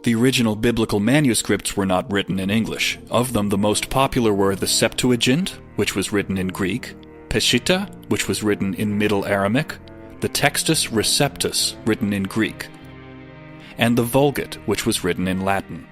The original biblical manuscripts were not written in English. Of them, the most popular were the Septuagint, which was written in Greek, Peshitta, which was written in Middle Aramaic, the Textus Receptus, written in Greek, and the Vulgate, which was written in Latin.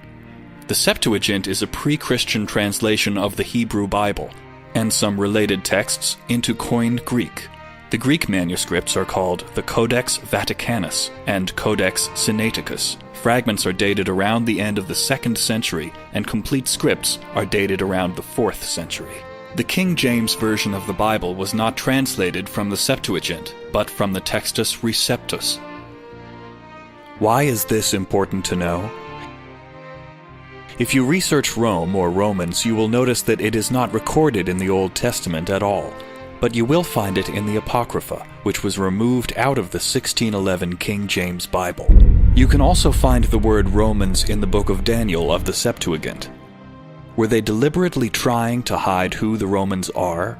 The Septuagint is a pre-Christian translation of the Hebrew Bible, and some related texts into Koine Greek. The Greek manuscripts are called the Codex Vaticanus and Codex Sinaiticus. Fragments are dated around the end of the 2nd century, and complete scripts are dated around the 4th century. The King James Version of the Bible was not translated from the Septuagint, but from the Textus Receptus. Why is this important to know? If you research Rome or Romans, you will notice that it is not recorded in the Old Testament at all, but you will find it in the Apocrypha, which was removed out of the 1611 King James Bible. You can also find the word Romans in the book of Daniel of the Septuagint. Were they deliberately trying to hide who the Romans are?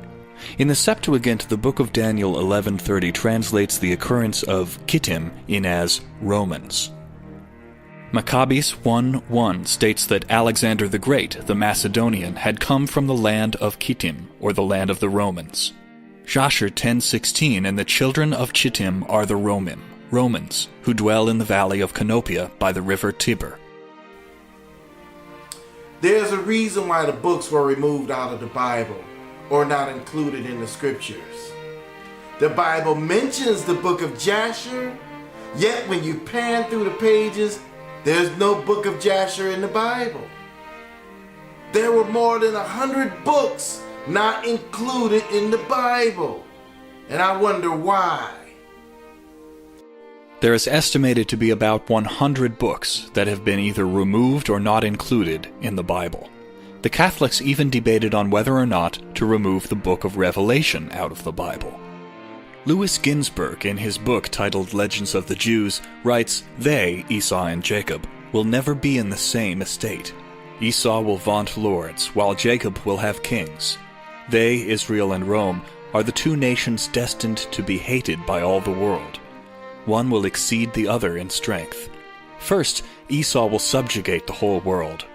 In the Septuagint, the book of Daniel 11:30 translates the occurrence of Kittim in as Romans. Maccabees 1:1 states that Alexander the Great, the Macedonian, had come from the land of Kittim, or the land of the Romans. Jasher 10:16, and the children of Chittim are the Romans, who dwell in the valley of Canopia by the river Tiber. There's a reason why the books were removed out of the Bible, or not included in the scriptures. The Bible mentions the book of Jasher, yet when you pan through the pages, there's no book of Jasher in the Bible. There were more than 100 books not included in the Bible, and I wonder why. There is estimated to be about 100 books that have been either removed or not included in the Bible. The Catholics even debated on whether or not to remove the book of Revelation out of the Bible. Louis Ginsburg, in his book titled Legends of the Jews, writes, "They, Esau and Jacob, will never be in the same estate. Esau will vaunt lords, while Jacob will have kings. They, Israel and Rome, are the two nations destined to be hated by all the world. One will exceed the other in strength. First, Esau will subjugate the whole world."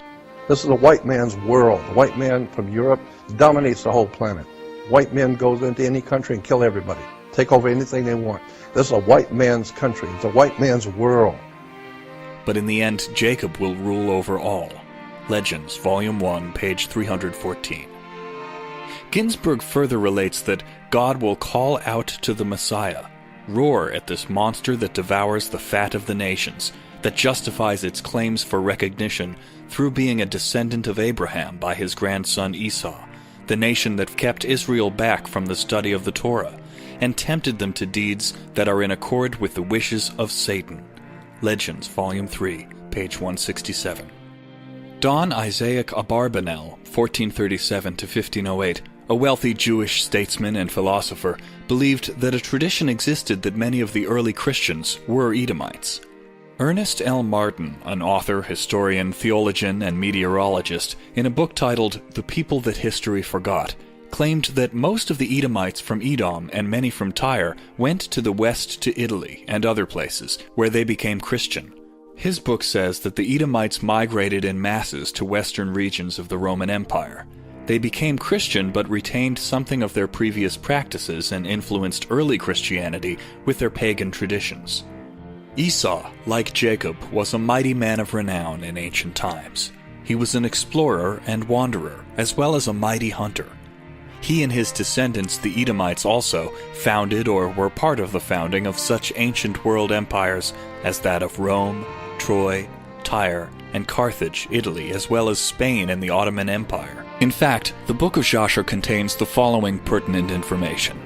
This is a white man's world. The white man from Europe dominates the whole planet. White men go into any country and kill everybody, take over anything they want. This is a white man's country. It's a white man's world. But in the end, Jacob will rule over all. Legends, Volume 1, page 314. Ginsburg further relates that God will call out to the Messiah, roar at this monster that devours the fat of the nations, that justifies its claims for recognition through being a descendant of Abraham by his grandson Esau, the nation that kept Israel back from the study of the Torah, and tempted them to deeds that are in accord with the wishes of Satan. Legends, Volume 3, page 167. Don Isaac Abarbanel, 1437-1508, a wealthy Jewish statesman and philosopher, believed that a tradition existed that many of the early Christians were Edomites. Ernest L. Martin, an author, historian, theologian, and meteorologist, in a book titled The People That History Forgot, claimed that most of the Edomites from Edom and many from Tyre went to the west to Italy and other places, where they became Christian. His book says that the Edomites migrated in masses to western regions of the Roman Empire. They became Christian but retained something of their previous practices and influenced early Christianity with their pagan traditions. Esau, like Jacob, was a mighty man of renown in ancient times. He was an explorer and wanderer, as well as a mighty hunter. He and his descendants, the Edomites, also founded or were part of the founding of such ancient world empires as that of Rome, Troy, Tyre, and Carthage, Italy, as well as Spain and the Ottoman Empire. In fact, the book of Jasher contains the following pertinent information.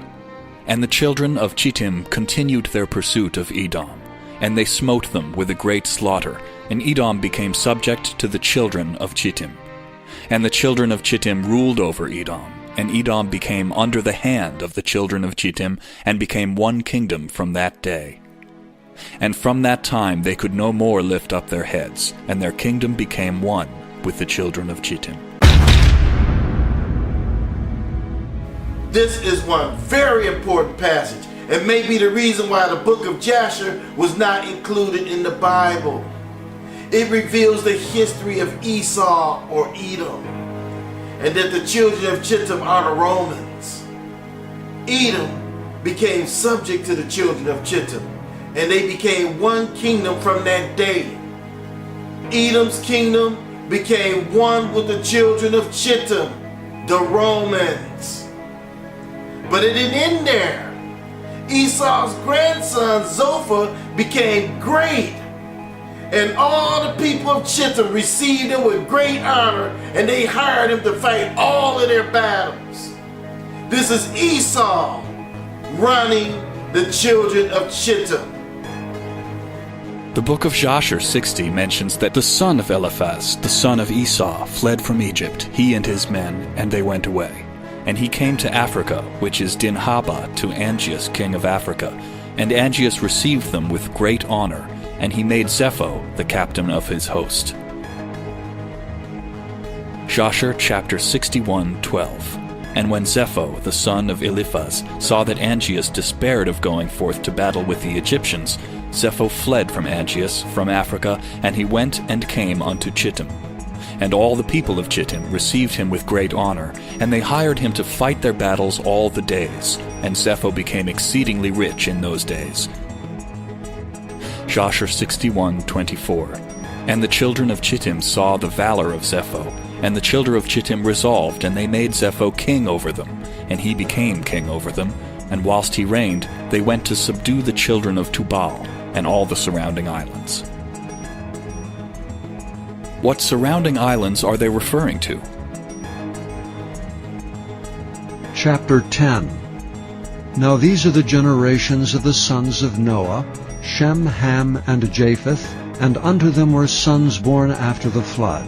"And the children of Chittim continued their pursuit of Edom, and they smote them with a great slaughter, and Edom became subject to the children of Chittim. And the children of Chittim ruled over Edom, and Edom became under the hand of the children of Chittim, and became one kingdom from that day. And from that time they could no more lift up their heads, and their kingdom became one with the children of Chittim." This is one very important passage, and may be the reason why the book of Jasher was not included in the Bible. It reveals the history of Esau or Edom, and that the children of Chittim are the Romans. Edom became subject to the children of Chittim, and they became one kingdom from that day. Edom's kingdom became one with the children of Chittim, the Romans. But it didn't end there. Esau's grandson Zophar became great, and all the people of Chittim received him with great honor, and they hired him to fight all of their battles. This is Esau running the children of Chittim. The book of Jasher 60 mentions that the son of Eliphaz, the son of Esau, fled from Egypt, he and his men, and they went away. And he came to Africa, which is Dinhabah, to Angeas, king of Africa. And Angeas received them with great honor, and he made Zepho the captain of his host. Jasher chapter 61:12. And when Zepho, the son of Eliphaz, saw that Angeas despaired of going forth to battle with the Egyptians, Zepho fled from Angeas, from Africa, and he went and came unto Chittim. And all the people of Chittim received him with great honor, and they hired him to fight their battles all the days. And Zepho became exceedingly rich in those days. Jasher 61:24. And the children of Chittim saw the valor of Zepho, and the children of Chittim resolved, and they made Zepho king over them, and he became king over them. And whilst he reigned, they went to subdue the children of Tubal, and all the surrounding islands. What surrounding islands are they referring to? Chapter 10. Now these are the generations of the sons of Noah, Shem, Ham, and Japheth, and unto them were sons born after the flood.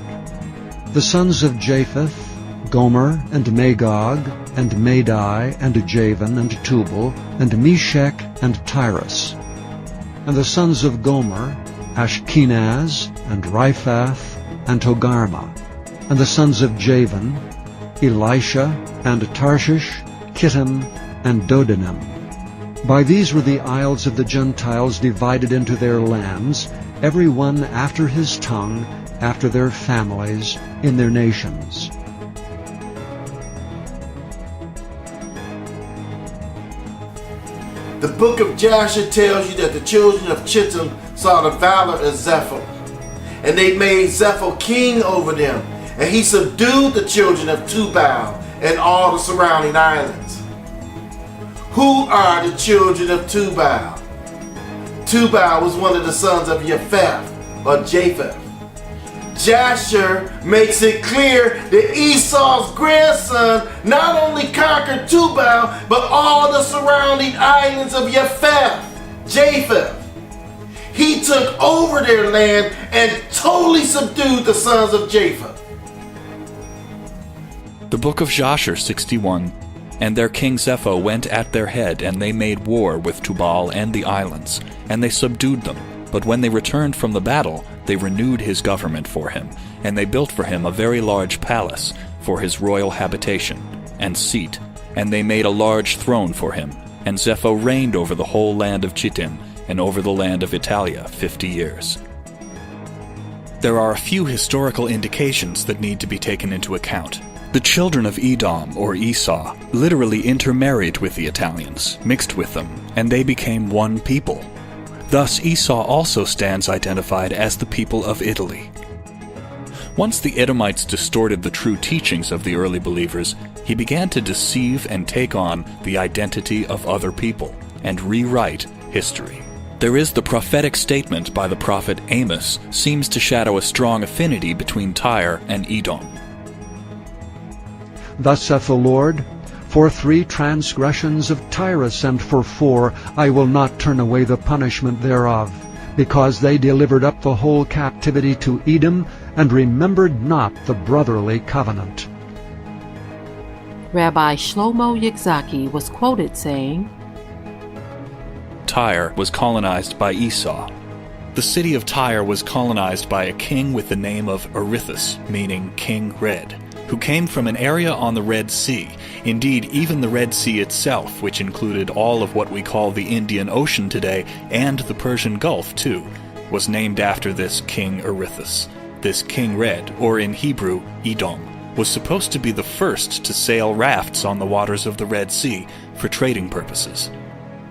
The sons of Japheth, Gomer, and Magog, and Madai, and Javan, and Tubal, and Meshech, and Tyrus. And the sons of Gomer, Ashkenaz, and Riphath, and Togarmah. And the sons of Javan, Elisha, and Tarshish, Kittim, and Dodanim. By these were the isles of the Gentiles divided into their lands, every one after his tongue, after their families, in their nations. The book of Jasher tells you that the children of Chittim saw the valor of Zepho, and they made Zepho king over them, and he subdued the children of Tubal and all the surrounding islands. Who are the children of Tubal? Tubal was one of the sons of Japheth. Jasher makes it clear that Esau's grandson not only conquered Tubal, but all the surrounding islands of Japheth. He took over their land and totally subdued the sons of Japheth. The book of Jasher 61. And their king Zepho went at their head, and they made war with Tubal and the islands, and they subdued them. But when they returned from the battle, they renewed his government for him, and they built for him a very large palace for his royal habitation and seat, and they made a large throne for him. And Zepho reigned over the whole land of Chittim and over the land of Italia 50 years. There are a few historical indications that need to be taken into account. The children of Edom, or Esau, literally intermarried with the Italians, mixed with them, and they became one people. Thus Esau also stands identified as the people of Italy. Once the Edomites distorted the true teachings of the early believers, he began to deceive and take on the identity of other people, and rewrite history. There is the prophetic statement by the prophet Amos seems to shadow a strong affinity between Tyre and Edom. Thus saith the Lord, For 3 transgressions of Tyrus, and for 4, I will not turn away the punishment thereof, because they delivered up the whole captivity to Edom, and remembered not the brotherly covenant. Rabbi Shlomo Yitzhaki was quoted saying, Tyre was colonized by Esau. The city of Tyre was colonized by a king with the name of Arythus, meaning King Red, who came from an area on the Red Sea, indeed even the Red Sea itself, which included all of what we call the Indian Ocean today, and the Persian Gulf too. was named after this King Erithus. This King Red, or in Hebrew, Edom, was supposed to be the first to sail rafts on the waters of the Red Sea for trading purposes.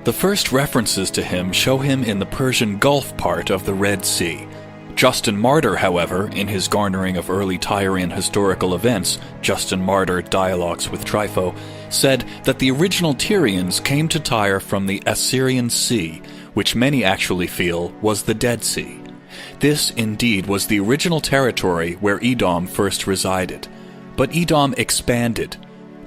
The first references to him show him in the Persian Gulf part of the Red Sea. Justin Martyr, however, in his garnering of early Tyrian historical events, Justin Martyr Dialogues with Trypho, said that the original Tyrians came to Tyre from the Assyrian Sea, which many actually feel was the Dead Sea. This, indeed, was the original territory where Edom first resided. But Edom expanded.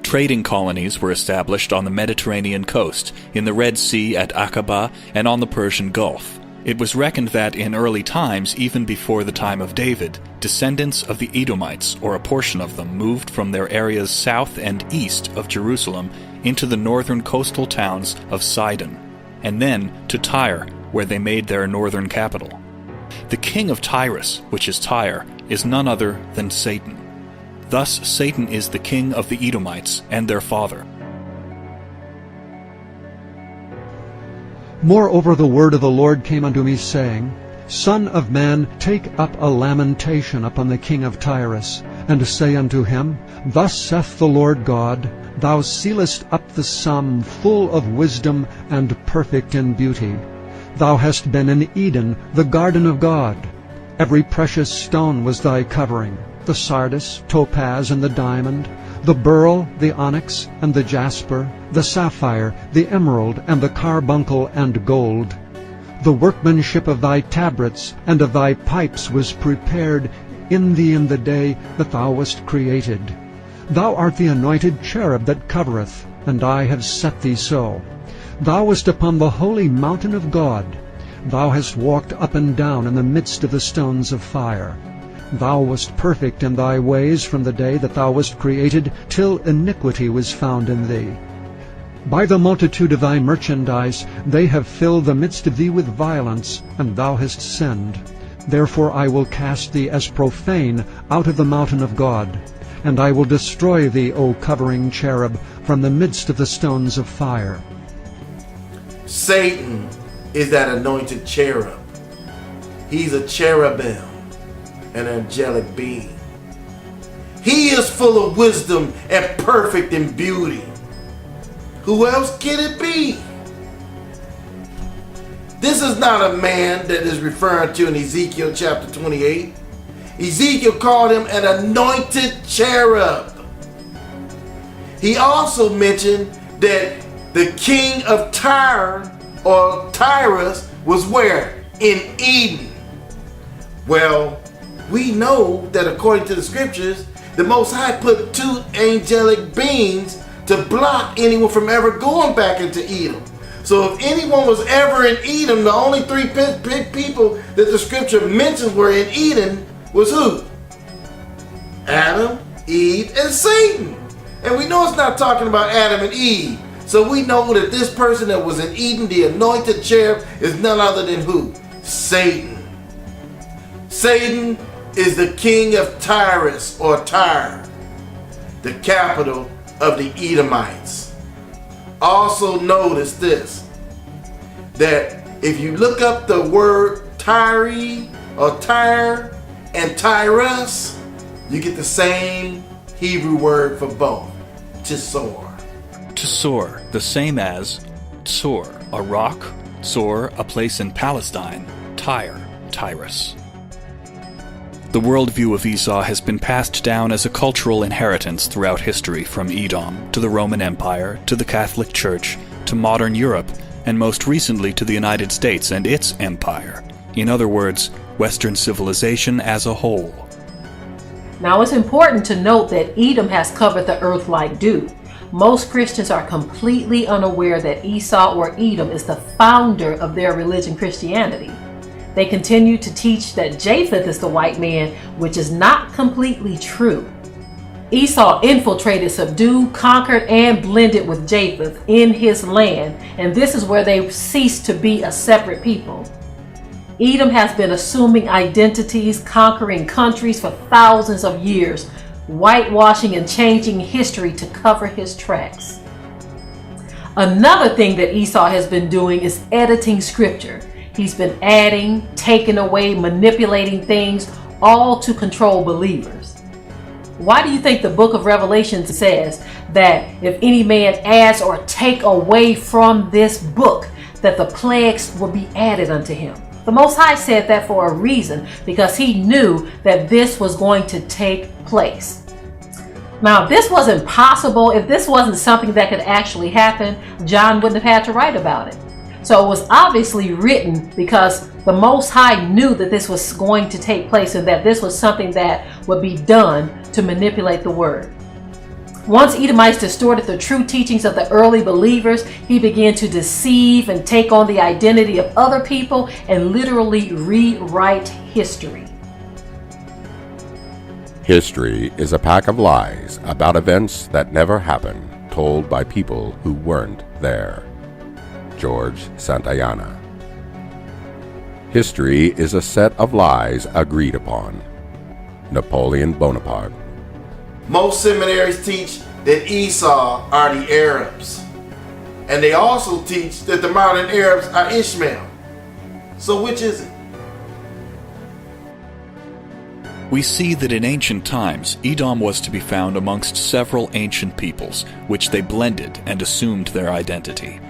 Trading colonies were established on the Mediterranean coast, in the Red Sea at Aqaba, and on the Persian Gulf. It was reckoned that in early times, even before the time of David, descendants of the Edomites, or a portion of them, moved from their areas south and east of Jerusalem into the northern coastal towns of Sidon, and then to Tyre, where they made their northern capital. The king of Tyrus, which is Tyre, is none other than Satan. Thus Satan is the king of the Edomites and their father. Moreover the word of the Lord came unto me, saying, Son of man, take up a lamentation upon the king of Tyrus, and say unto him, Thus saith the Lord God, Thou sealest up the sum full of wisdom and perfect in beauty. Thou hast been in Eden, the garden of God. Every precious stone was thy covering, the sardius, topaz, and the diamond, the beryl, the onyx, and the jasper, the sapphire, the emerald, and the carbuncle and gold. The workmanship of thy tabrets and of thy pipes was prepared in thee in the day that thou wast created. Thou art the anointed cherub that covereth, and I have set thee so. Thou wast upon the holy mountain of God. Thou hast walked up and down in the midst of the stones of fire. Thou wast perfect in thy ways from the day that thou wast created, till iniquity was found in thee. By the multitude of thy merchandise they have filled the midst of thee with violence, and thou hast sinned. Therefore I will cast thee as profane out of the mountain of God, and I will destroy thee, O covering cherub, from the midst of the stones of fire. Satan is that anointed cherub. He's a cherubim, an angelic being. He is full of wisdom and perfect in beauty. Who else can it be? This is not a man that is referred to in Ezekiel chapter 28. Ezekiel called him an anointed cherub. He also mentioned that the king of Tyre, or Tyrus, was where? In Eden. Well, we know that according to the scriptures, the Most High put two angelic beings to block anyone from ever going back into Edom. So if anyone was ever in Edom, the only three people that the scripture mentions were in Eden was who? Adam, Eve, and Satan. And we know it's not talking about Adam and Eve. So we know that this person that was in Eden, the anointed cherub, is none other than who? Satan. Satan is the king of Tyrus, or Tyre, the capital of the Edomites. Also notice this, that if you look up the word Tyre or Tyre and Tyrus, you get the same Hebrew word for both, Tisor. Tsor, the same as Tsor, a rock, Tsor, a place in Palestine, Tyre, Tyrus. The worldview of Esau has been passed down as a cultural inheritance throughout history, from Edom to the Roman Empire to the Catholic Church to modern Europe, and most recently to the United States and its empire. In other words, Western civilization as a whole. Now it's important to note that Edom has covered the earth like dew. Most Christians are completely unaware that Esau or Edom is the founder of their religion, Christianity. They continue to teach that Japheth is the white man, which is not completely true. Esau infiltrated, subdued, conquered, and blended with Japheth in his land, and this is where they ceased to be a separate people. Edom has been assuming identities, conquering countries for thousands of years, whitewashing and changing history to cover his tracks. Another thing that Esau has been doing is editing scripture. He's been adding, taking away, manipulating things, all to control believers. Why do you think the book of Revelation says that if any man adds or take away from this book, that the plagues will be added unto him? The Most High said that for a reason, because he knew that this was going to take place. Now, if this wasn't possible, if this wasn't something that could actually happen, John wouldn't have had to write about it. So it was obviously written because the Most High knew that this was going to take place and that this was something that would be done to manipulate the word. Once Edomites distorted the true teachings of the early believers, he began to deceive and take on the identity of other people and literally rewrite history. History is a pack of lies about events that never happened, told by people who weren't there. George Santayana. History is a set of lies agreed upon. Napoleon Bonaparte. Most seminaries teach that Esau are the Arabs. And they also teach that the modern Arabs are Ishmael. So which is it? We see that in ancient times, Edom was to be found amongst several ancient peoples, which they blended and assumed their identity.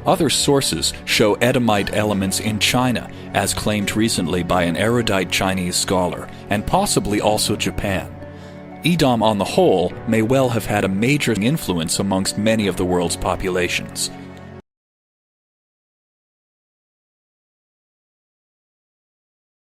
Other sources show Edomite elements in China, as claimed recently by an erudite Chinese scholar, and possibly also Japan. Edom on the whole may well have had a major influence amongst many of the world's populations.